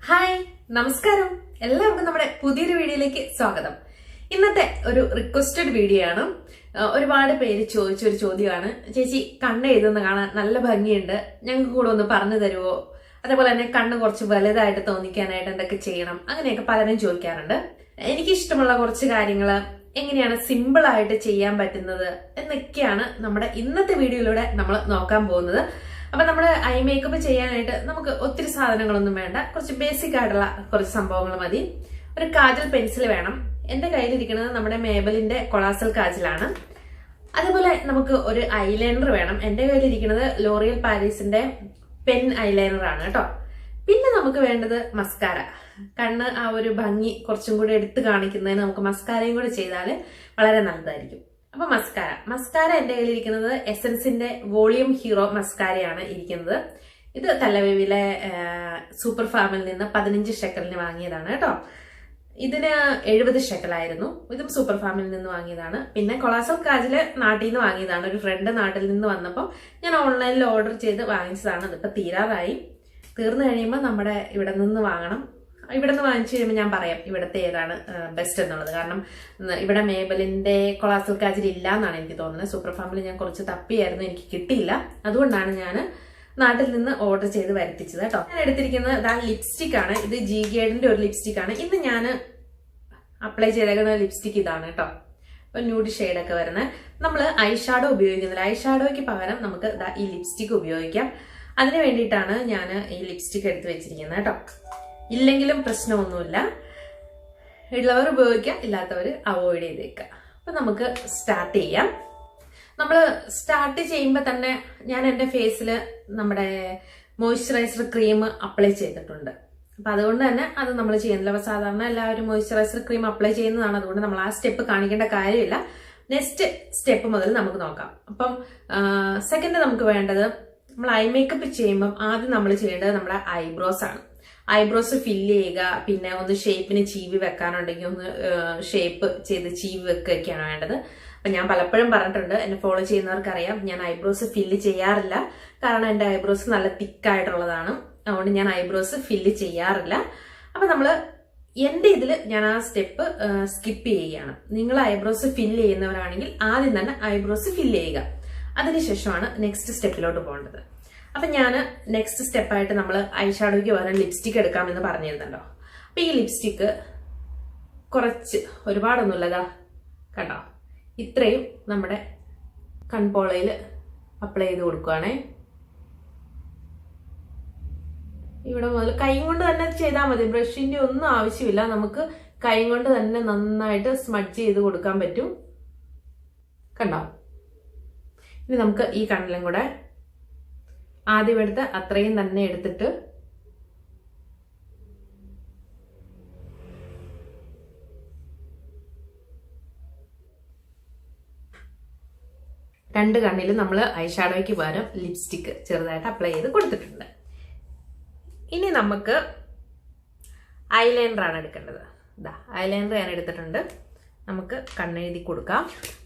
Hi നമസ്കാരം എല്ലാവർക്കും നമ്മുടെ പുതിയൊരു വീഡിയോയിലേക്ക് സ്വാഗതം. ഇന്നത്തെ ഒരു റിക്വസ്റ്റഡ് വീഡിയോ ആണ്. ഒരുപാട് പേര് ചോദിച്ചൊരു ചോദ്യമാണ്, ചേച്ചി കണ്ണ് എഴുതുന്ന കാണാൻ നല്ല ഭംഗിയുണ്ട്, ഞങ്ങൾക്ക് കൂടെ ഒന്ന് പറഞ്ഞു തരുമോ, അതേപോലെ തന്നെ കണ്ണ് കുറച്ച് വലുതായിട്ട് തോന്നിക്കാനായിട്ട് എന്തൊക്കെ ചെയ്യണം, അങ്ങനെയൊക്കെ പലരും ചോദിക്കാറുണ്ട്. എനിക്കിഷ്ടമുള്ള കുറച്ച് കാര്യങ്ങൾ എങ്ങനെയാണ് സിമ്പിൾ ആയിട്ട് ചെയ്യാൻ പറ്റുന്നത് എന്നൊക്കെയാണ് നമ്മുടെ ഇന്നത്തെ വീഡിയോയിലൂടെ നമ്മൾ നോക്കാൻ പോകുന്നത്. അപ്പൊ നമ്മള് ഐ മേക്കപ്പ് ചെയ്യാനായിട്ട് നമുക്ക് ഒത്തിരി സാധനങ്ങളൊന്നും വേണ്ട, കുറച്ച് ബേസിക് ആയിട്ടുള്ള കുറച്ച് സംഭവങ്ങൾ മതി. ഒരു കാജൽ പെൻസിൽ വേണം. എന്റെ കയ്യിലിരിക്കുന്നത് നമ്മുടെ മേബലിന്റെ കൊളാസൽ കാജലാണ്. അതേപോലെ നമുക്ക് ഒരു ഐലൈനർ വേണം. എന്റെ കയ്യിലിരിക്കുന്നത് ലോറിയൽ പാരീസിന്റെ പെൻ ഐലൈനർ ആണ് കേട്ടോ. പിന്നെ നമുക്ക് വേണ്ടത് മസ്കാര. കണ്ണ് ആ ഒരു ഭംഗി കുറച്ചും കൂടി എടുത്തു കാണിക്കുന്നതിന് നമുക്ക് മസ്കാരയും കൂടി ചെയ്താൽ വളരെ നല്ലതായിരിക്കും. അപ്പൊ മസ്കാര എന്റെ കയ്യിലിരിക്കുന്നത് എസൻസിന്റെ വോളിയം ഹീറോ മസ്കാരയാണ് ഇരിക്കുന്നത്. ഇത് തലവേവിലെ സൂപ്പർ ഫാമിൽ നിന്ന് 15 ഷെക്കലിന് വാങ്ങിയതാണ് കേട്ടോ. ഇതിന് 70 ഷെക്കലായിരുന്നു. ഇതും സൂപ്പർ ഫാമിൽ നിന്ന് വാങ്ങിയതാണ്. പിന്നെ കൊളാസൽ കാജില് നാട്ടിൽ നിന്ന് വാങ്ങിയതാണ്. ഒരു ഫ്രണ്ട് നാട്ടിൽ നിന്ന് വന്നപ്പോൾ ഞാൻ ഓൺലൈനിൽ ഓർഡർ ചെയ്ത് വാങ്ങിച്ചതാണ്. അതിപ്പോ തീരാറായി. തീർന്നു കഴിയുമ്പോൾ നമ്മുടെ ഇവിടെ നിന്ന് വാങ്ങണം. ഇവിടെ നിന്ന് വാങ്ങിച്ചു കഴിയുമ്പോൾ ഞാൻ പറയാം ഇവിടുത്തെ ഏതാണ് ബെസ്റ്റ് എന്നുള്ളത്. കാരണം ഇവിടെ മേബലിന്റെ കൊളാസൽ കാജിൽ ഇല്ല എന്നാണ് എനിക്ക് തോന്നുന്നത്. സൂപ്പർ ഫാമിൽ ഞാൻ കുറച്ച് തപ്പിയായിരുന്നു, എനിക്ക് കിട്ടിയില്ല. അതുകൊണ്ടാണ് ഞാൻ നാട്ടിൽ നിന്ന് ഓർഡർ ചെയ്ത് വരുത്തിച്ചത് കേട്ടോ. ഞാൻ എടുത്തിരിക്കുന്നത് ലിപ്സ്റ്റിക് ആണ്. ഇത് ജി ഗേഡിന്റെ ഒരു ലിപ്സ്റ്റിക് ആണ്. ഇന്ന് ഞാൻ അപ്ലൈ ചെയ്തേക്കുന്ന ലിപ്സ്റ്റിക് ഇതാണ് കേട്ടോ. ഒരു ന്യൂഡ് ഷെയ്ഡൊക്കെ വരുന്നത്. നമ്മൾ ഐ ഷാഡോ ഉപയോഗിക്കുന്നില്ല. ഐ ഷാഡോയ്ക്ക് പകരം നമുക്ക് ഈ ലിപ്സ്റ്റിക് ഉപയോഗിക്കാം. അതിന് വേണ്ടിയിട്ടാണ് ഞാൻ ഈ ലിപ്സ്റ്റിക് എടുത്ത് വെച്ചിരിക്കുന്നത് കേട്ടോ. ഇല്ലെങ്കിലും പ്രശ്നമൊന്നുമില്ല, ഉള്ളവർ ഉപയോഗിക്കുക, ഇല്ലാത്തവർ അവോയ്ഡ് ചെയ്തേക്കുക. അപ്പൊ നമുക്ക് സ്റ്റാർട്ട് ചെയ്യാം. നമ്മൾ സ്റ്റാർട്ട് ചെയ്യുമ്പോൾ തന്നെ ഞാൻ എൻ്റെ ഫേസിൽ നമ്മുടെ മോയ്സ്ചറൈസർ ക്രീം അപ്ലൈ ചെയ്തിട്ടുണ്ട്. അപ്പൊ അതുകൊണ്ട് തന്നെ അത് നമ്മൾ ചെയ്യുന്നില്ല. അപ്പൊ സാധാരണ എല്ലാവരും മോയ്സ്ചറൈസർ ക്രീം അപ്ലൈ ചെയ്യുന്നതാണ്. അതുകൊണ്ട് നമ്മൾ ആ സ്റ്റെപ്പ് കാണിക്കേണ്ട കാര്യമില്ല. നെക്സ്റ്റ് സ്റ്റെപ്പ് മുതൽ നമുക്ക് നോക്കാം. അപ്പം സെക്കൻഡ് നമുക്ക് വേണ്ടത്, നമ്മൾ ഐ മേക്കപ്പ് ചെയ്യുമ്പം ആദ്യം നമ്മൾ ചെയ്യേണ്ടത് നമ്മുടെ ഐബ്രോസ് ആണ്. ഐബ്രോസ് ഫില്ല് ചെയ്യുക, പിന്നെ ഒന്ന് ഷേപ്പിന് ചീവി വെക്കാനുണ്ടെങ്കിൽ ഒന്ന് ഷേപ്പ് ചെയ്ത് ചീവി വെക്കുകയൊക്കെയാണ് വേണ്ടത്. അപ്പൊ ഞാൻ പലപ്പോഴും പറഞ്ഞിട്ടുണ്ട്, എന്നെ ഫോളോ ചെയ്യുന്നവർക്കറിയാം, ഞാൻ ഐബ്രോസ് ഫില്ല് ചെയ്യാറില്ല. കാരണം എന്റെ ഐബ്രോസ് നല്ല തിക്കായിട്ടുള്ളതാണ്. അതുകൊണ്ട് ഞാൻ ഐബ്രോസ് ഫില്ല് ചെയ്യാറില്ല. അപ്പൊ നമ്മള് എന്റെ ഇതിൽ ഞാൻ ആ സ്റ്റെപ്പ് സ്കിപ്പ് ചെയ്യുകയാണ്. നിങ്ങൾ ഐബ്രോസ് ഫില്ല് ചെയ്യുന്നവരാണെങ്കിൽ ആദ്യം തന്നെ ഐബ്രോസ് ഫില്ല് ചെയ്യുക. അതിനുശേഷമാണ് നെക്സ്റ്റ് സ്റ്റെപ്പിലോട്ട് പോകേണ്ടത്. അപ്പൊ ഞാൻ നെക്സ്റ്റ് സ്റ്റെപ്പായിട്ട് നമ്മൾ ഐ ഷാഡോയ്ക്ക് പകരം ലിപ്സ്റ്റിക് എടുക്കാമെന്ന് പറഞ്ഞിരുന്നല്ലോ. അപ്പൊ ഈ ലിപ്സ്റ്റിക്ക് കുറച്ച്, ഒരുപാടൊന്നുമില്ലതാ കണ്ടോ, ഇത്രയും നമ്മുടെ കൺപോളയിൽ അപ്ലൈ ചെയ്ത് കൊടുക്കുവാണേ. ഇവിടെ മുതൽ കൈ കൊണ്ട് തന്നെ ചെയ്താൽ മതി, ബ്രഷിന്റെ ഒന്നും ആവശ്യമില്ല. നമുക്ക് കൈ കൊണ്ട് തന്നെ നന്നായിട്ട് സ്മഡ്ജ് ചെയ്ത് കൊടുക്കാൻ പറ്റും. കണ്ടോ? ഇനി നമുക്ക് ഈ കണ്ണിലും കൂടെ ആദ്യം എടുത്ത് അത്രയും തന്നെ എടുത്തിട്ട് രണ്ട് കണ്ണിലും നമ്മൾ ഐ ഷാഡോയ്ക്ക് പകരം ലിപ്സ്റ്റിക്ക് ചെറുതായിട്ട് അപ്ലൈ ചെയ്ത് കൊടുത്തിട്ടുണ്ട്. ഇനി നമുക്ക് ഐലൈനർ ആണ് എടുക്കേണ്ടത്. ഐലൈനർ ഞാൻ എടുത്തിട്ടുണ്ട്. നമുക്ക് കണ്ണെഴുതി കൊടുക്കാം.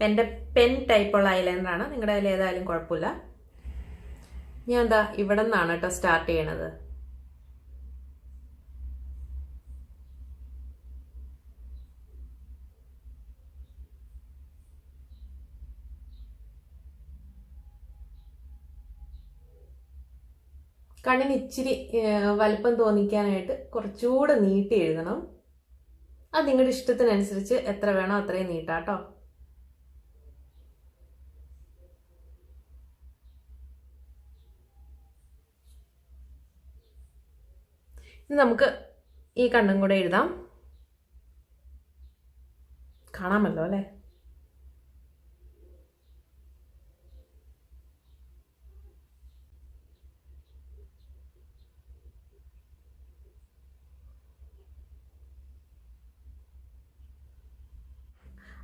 എൻ്റെ പെൻ ടൈപ്പുള്ള ഐലൈനർ ആണ്. നിങ്ങളുടെ കയ്യിൽ ഏതായാലും കുഴപ്പമില്ല. ഞാൻ ഇവിടെ നിന്നാണ് കേട്ടോ സ്റ്റാർട്ട് ചെയ്യണത്. കണ്ണിന് ഇച്ചിരി വലിപ്പം തോന്നിക്കാനായിട്ട് കുറച്ചുകൂടെ നീട്ടി എഴുതണം. അത് നിങ്ങളുടെ ഇഷ്ടത്തിനനുസരിച്ച് എത്ര വേണോ അത്രയും നീട്ടാട്ടോ. ഇനി നമുക്ക് ഈ കണ്ണും കൂടെ എഴുതാം. കാണാമല്ലോ അല്ലേ?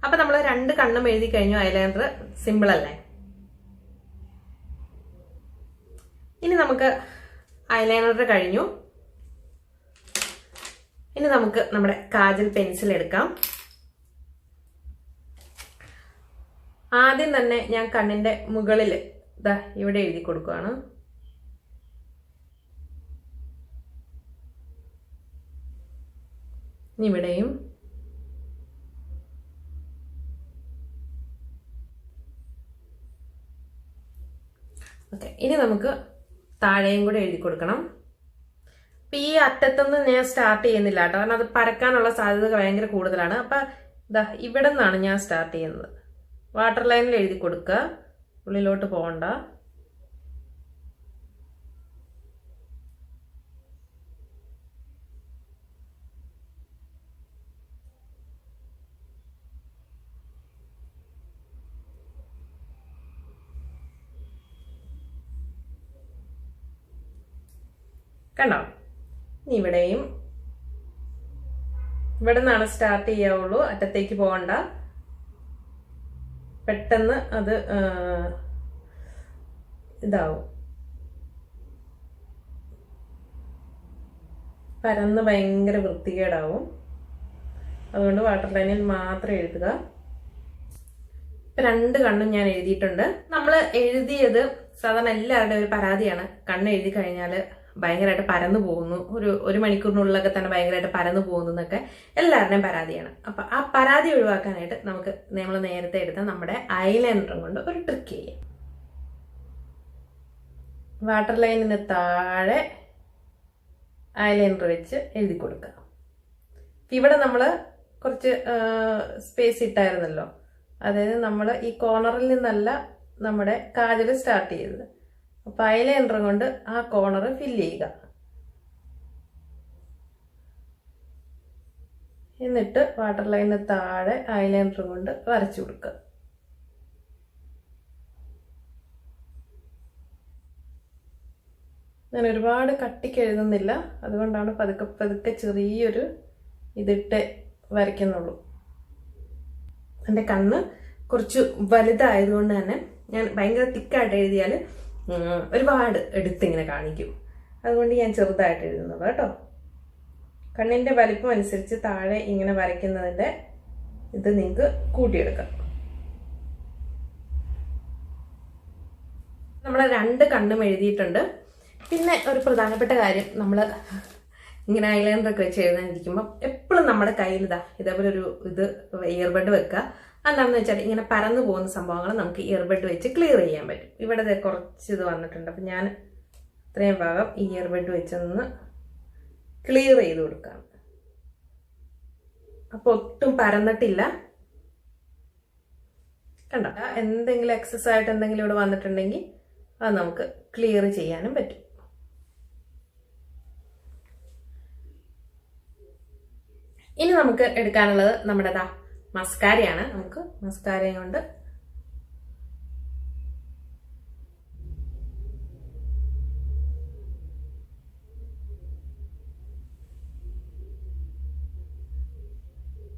അപ്പൊ നമ്മൾ രണ്ട് കണ്ണും എഴുതി കഴിഞ്ഞു. ഐലൈനർ സിമ്പിൾ അല്ലേ? ഇനി നമുക്ക് ഐലൈനർ കഴിഞ്ഞു. ഇനി നമുക്ക് നമ്മുടെ കാജൽ പെൻസിൽ എടുക്കാം. ആദ്യം തന്നെ ഞാൻ കണ്ണിന്റെ മുകളിൽ ഇവിടെ എഴുതി കൊടുക്കുകയാണ്. ഇവിടെയും ഓക്കെ. ഇനി നമുക്ക് താഴെയും കൂടെ എഴുതി കൊടുക്കണം. അപ്പൊ ഈ അറ്റത്തൊന്നും ഞാൻ സ്റ്റാർട്ട് ചെയ്യുന്നില്ല കേട്ടോ, കാരണം അത് പരക്കാനുള്ള സാധ്യത ഭയങ്കര കൂടുതലാണ്. അപ്പൊ ഇതാ ഇവിടെ നിന്നാണ് ഞാൻ സ്റ്റാർട്ട് ചെയ്യുന്നത്. വാട്ടർ ലൈനിൽ എഴുതി കൊടുക്കുക, ഉള്ളിലോട്ട് പോകണ്ട. കണ്ടോ? ഇവിടെയും ഇവിടെ നിന്നാണ് സ്റ്റാർട്ട് ചെയ്യാവുള്ളൂ, അറ്റത്തേക്ക് പോകണ്ട. പെട്ടെന്ന് അത് ഇതാവും, പരന്ന് ഭയങ്കര വൃത്തികേടാവും. അതുകൊണ്ട് വാട്ടർ ലൈനിൽ മാത്രം എഴുതുക. 2 കണ്ണും ഞാൻ എഴുതിയിട്ടുണ്ട്. നമ്മൾ എഴുതിയത് സാധാരണ എല്ലാവരുടെയും ഒരു പരാതിയാണ്, കണ്ണ് എഴുതി കഴിഞ്ഞാൽ ഭയങ്കരമായിട്ട് പരന്നു പോകുന്നു, ഒരു മണിക്കൂറിനുള്ളിലൊക്കെ തന്നെ ഭയങ്കരമായിട്ട് പരന്നു പോകുന്നു എന്നൊക്കെ എല്ലാവരുടെയും പരാതിയാണ്. അപ്പൊ ആ പരാതി ഒഴിവാക്കാനായിട്ട് നമുക്ക് നമ്മൾ നേരത്തെ എടുത്ത നമ്മുടെ ഐലൈനറും കൊണ്ട് ഒരു ട്രിക്ക് ചെയ്യാം. വാട്ടർ ലൈനിന് താഴെ ഐലൈനർ വെച്ച് എഴുതി കൊടുക്കുക. ഇവിടെ നമ്മൾ കുറച്ച് സ്പേസ് ഇട്ടായിരുന്നല്ലോ, അതായത് നമ്മൾ ഈ കോർണറിൽ നിന്നല്ല നമ്മുടെ കാജൽ സ്റ്റാർട്ട് ചെയ്തത്. അപ്പൊ ഐലൈനർ കൊണ്ട് ആ കോർണർ ഫില്ല് ചെയ്യുക. എന്നിട്ട് വാട്ടർ ലൈനിന് താഴെ ഐലൈനർ കൊണ്ട് വരച്ചു കൊടുക്കുക. ഞാൻ ഒരുപാട് കട്ടിക്ക് എഴുതുന്നില്ല, അതുകൊണ്ടാണ് പതുക്കെ പതുക്കെ ചെറിയൊരു ഇതിട്ട് വരയ്ക്കുന്നുള്ളൂ. എൻ്റെ കണ്ണ് കുറച്ച് വലുതായതുകൊണ്ട് തന്നെ ഞാൻ ഭയങ്കര തിക്കായിട്ട് എഴുതിയാൽ ഒരുപാട് എടുത്തിങ്ങനെ കാണിക്കും. അതുകൊണ്ട് ഞാൻ ചെറുതായിട്ട് എഴുതുന്നത് കേട്ടോ. കണ്ണിൻ്റെ വലിപ്പം അനുസരിച്ച് താഴെ ഇങ്ങനെ വരയ്ക്കുന്നതിൻ്റെ ഇത് നിങ്ങൾക്ക് കൂട്ടിയെടുക്കാം. നമ്മൾ 2 കണ്ണും എഴുതിയിട്ടുണ്ട്. പിന്നെ ഒരു പ്രധാനപ്പെട്ട കാര്യം, നമ്മൾ ഇങ്ങനെ ഐലൈനറൊക്കെ വെച്ച് എഴുതാനിരിക്കുമ്പോൾ എപ്പോഴും നമ്മുടെ കയ്യിൽ ഇതേപോലെ ഒരു ഇയർബഡ് വെക്കുക. എന്താണെന്ന് വെച്ചാൽ ഇങ്ങനെ പരന്നു പോകുന്ന സംഭവങ്ങൾ നമുക്ക് ഇയർബഡ് വെച്ച് ക്ലിയർ ചെയ്യാൻ പറ്റും. ഇവിടെ കുറച്ച് ഇത് വന്നിട്ടുണ്ട്, അപ്പം ഞാൻ ഇത്രയും ഭാഗം ഈ ഇയർബഡ് വെച്ചൊന്ന് ക്ലിയർ ചെയ്ത് കൊടുക്കാം. അപ്പോൾ ഒട്ടും പരന്നിട്ടില്ല. കണ്ടോ? എന്തെങ്കിലും എക്സസ് ആയിട്ട് എന്തെങ്കിലും ഇവിടെ വന്നിട്ടുണ്ടെങ്കിൽ അത് നമുക്ക് ക്ലിയർ ചെയ്യാനും പറ്റും. ഇനി നമുക്ക് എടുക്കാനുള്ളത് നമ്മുടെ മസ്കാരയാണ്. നമുക്ക് മസ്കാരയും കൊണ്ട്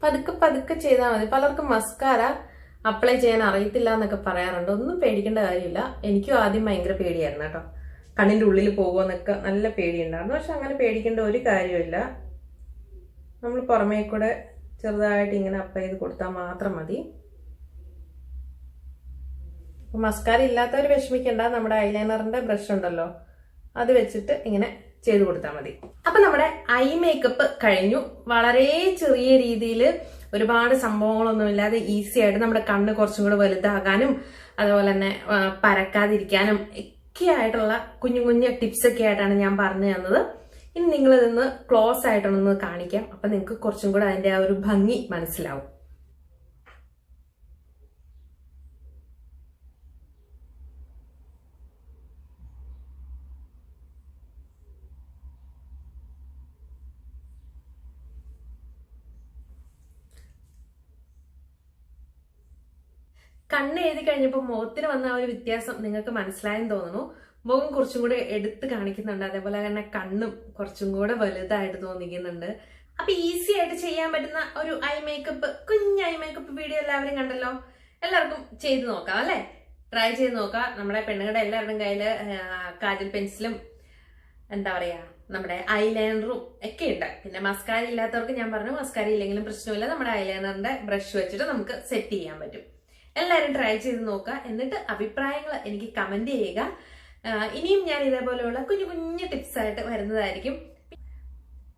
പതുക്കെ പതുക്കെ ചെയ്താൽ മതി. പലർക്കും മസ്കാര അപ്ലൈ ചെയ്യാൻ അറിയത്തില്ല എന്നൊക്കെ പറയാറുണ്ട്. ഒന്നും പേടിക്കേണ്ട കാര്യമില്ല. എനിക്കും ആദ്യം ഭയങ്കര പേടിയായിരുന്നു കേട്ടോ, കണ്ണിന്റെ ഉള്ളിൽ പോകുമെന്നൊക്കെ നല്ല പേടിയുണ്ടായിരുന്നു. പക്ഷെ അങ്ങനെ പേടിക്കേണ്ട ഒരു കാര്യമില്ല. നമ്മൾ പുറമേ കൂടെ ചെറുതായിട്ട് ഇങ്ങനെ അപ്ലൈ ചെയ്ത് കൊടുത്താൽ മാത്രം മതി. മസ്കാര ഇല്ലാത്തവർ വിഷമിക്കേണ്ട, നമ്മുടെ ഐലൈനറിന്റെ ബ്രഷ് ഉണ്ടല്ലോ അത് വെച്ചിട്ട് ഇങ്ങനെ ചെയ്ത് കൊടുത്താൽ മതി. അപ്പൊ നമ്മുടെ ഐ മേക്കപ്പ് കഴിഞ്ഞു. വളരെ ചെറിയ രീതിയിൽ ഒരുപാട് സംഭവങ്ങളൊന്നും ഇല്ലാതെ ഈസി ആയിട്ട് നമ്മുടെ കണ്ണ് കുറച്ചും കൂടെ വലുതാകാനും അതുപോലെ തന്നെ പരക്കാതിരിക്കാനും ഒക്കെ ആയിട്ടുള്ള കുഞ്ഞു കുഞ്ഞു ടിപ്സ് ഒക്കെ ആയിട്ടാണ് ഞാൻ പറഞ്ഞു തന്നത്. ഇനി നിങ്ങളിതൊന്ന് ക്ലോസ് ആയിട്ടൊന്ന് കാണിക്കാം. അപ്പൊ നിങ്ങൾക്ക് കുറച്ചും കൂടെ അതിന്റെ ആ ഒരു ഭംഗി മനസ്സിലാവും. കണ്ണ് എഴുതി കഴിഞ്ഞപ്പോൾ മുഖത്തിന് വന്ന ആ ഒരു വ്യത്യാസം നിങ്ങൾക്ക് മനസ്സിലായെന്ന് തോന്നുന്നു. മുഖം കുറച്ചും കൂടെ എടുത്ത് കാണിക്കുന്നുണ്ട്, അതേപോലെ തന്നെ കണ്ണും കുറച്ചും കൂടെ വലുതായിട്ട് തോന്നിക്കുന്നുണ്ട്. അപ്പൊ ഈസി ആയിട്ട് ചെയ്യാൻ പറ്റുന്ന ഒരു ഐ മേക്കപ്പ്, കുഞ്ഞ് ഐ മേക്കപ്പ് വീഡിയോ എല്ലാവരും കണ്ടല്ലോ. എല്ലാവർക്കും ചെയ്ത് നോക്കാം അല്ലെ, ട്രൈ ചെയ്ത് നോക്കാം. നമ്മുടെ പെണ്ണുങ്ങളുടെ എല്ലാവരുടെയും കയ്യില് കാജൽ പെൻസിലും എന്താ പറയാ നമ്മുടെ ഐലൈനറും ഒക്കെ ഉണ്ട്. പിന്നെ മസ്കാര ഇല്ലാത്തവർക്ക് ഞാൻ പറഞ്ഞു, മസ്കാര ഇല്ലെങ്കിലും പ്രശ്നമില്ല, നമ്മുടെ ഐലൈനറിന്റെ ബ്രഷ് വെച്ചിട്ട് നമുക്ക് സെറ്റ് ചെയ്യാൻ പറ്റും. എല്ലാവരും ട്രൈ ചെയ്ത് നോക്കുക. എന്നിട്ട് അഭിപ്രായങ്ങൾ എനിക്ക് കമന്റ് ചെയ്യുക. ഇനിയും ഞാൻ ഇതേപോലെയുള്ള കുഞ്ഞു കുഞ്ഞു ടിപ്സ് ആയിട്ട് വരുന്നതായിരിക്കും.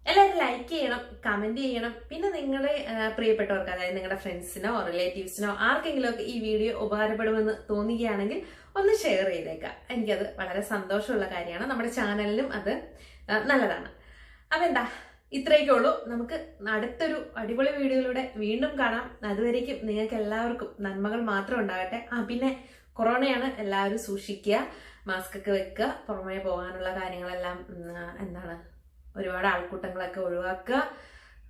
എല്ലാവരും ലൈക്ക് ചെയ്യണം, കമന്റ് ചെയ്യണം. പിന്നെ നിങ്ങളുടെ പ്രിയപ്പെട്ടവർക്ക്, അതായത് നിങ്ങളുടെ ഫ്രണ്ട്സിനോ റിലേറ്റീവ്സിനോ ആർക്കെങ്കിലും ഒക്കെ ഈ വീഡിയോ ഉപകാരപ്പെടുമെന്ന് തോന്നുകയാണെങ്കിൽ ഒന്ന് ഷെയർ ചെയ്തേക്കാം. എനിക്കത് വളരെ സന്തോഷമുള്ള കാര്യമാണ്. നമ്മുടെ ചാനലിനും അത് നല്ലതാണ്. അപ്പൊ എന്താ, ഇത്രയൊക്കെ ഉള്ളൂ. നമുക്ക് അടുത്തൊരു അടിപൊളി വീഡിയോയിലൂടെ വീണ്ടും കാണാം. അതുവരേക്കും നിങ്ങൾക്ക് എല്ലാവർക്കും നന്മകൾ മാത്രം ഉണ്ടാകട്ടെ. പിന്നെ കൊറോണയാണ്, എല്ലാവരും സൂക്ഷിക്കുക, മാസ്ക് ഒക്കെ വെക്കുക, പുറമേ പോകാനുള്ള കാര്യങ്ങളെല്ലാം ഒരുപാട് ആൾക്കൂട്ടങ്ങളൊക്കെ ഒഴിവാക്കുക.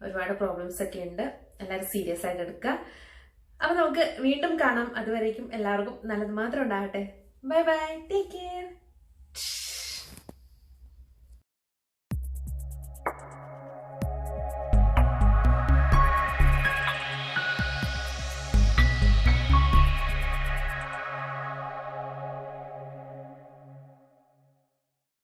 ഒരുപാട് പ്രോബ്ലംസ് ഒക്കെ ഉണ്ട്, എല്ലാവരും സീരിയസ് ആയിട്ട് എടുക്കുക. അപ്പൊ നമുക്ക് വീണ്ടും കാണാം. അതുവരേക്കും എല്ലാവർക്കും നല്ലത് മാത്രം ഉണ്ടാകട്ടെ. Bye bye, take care.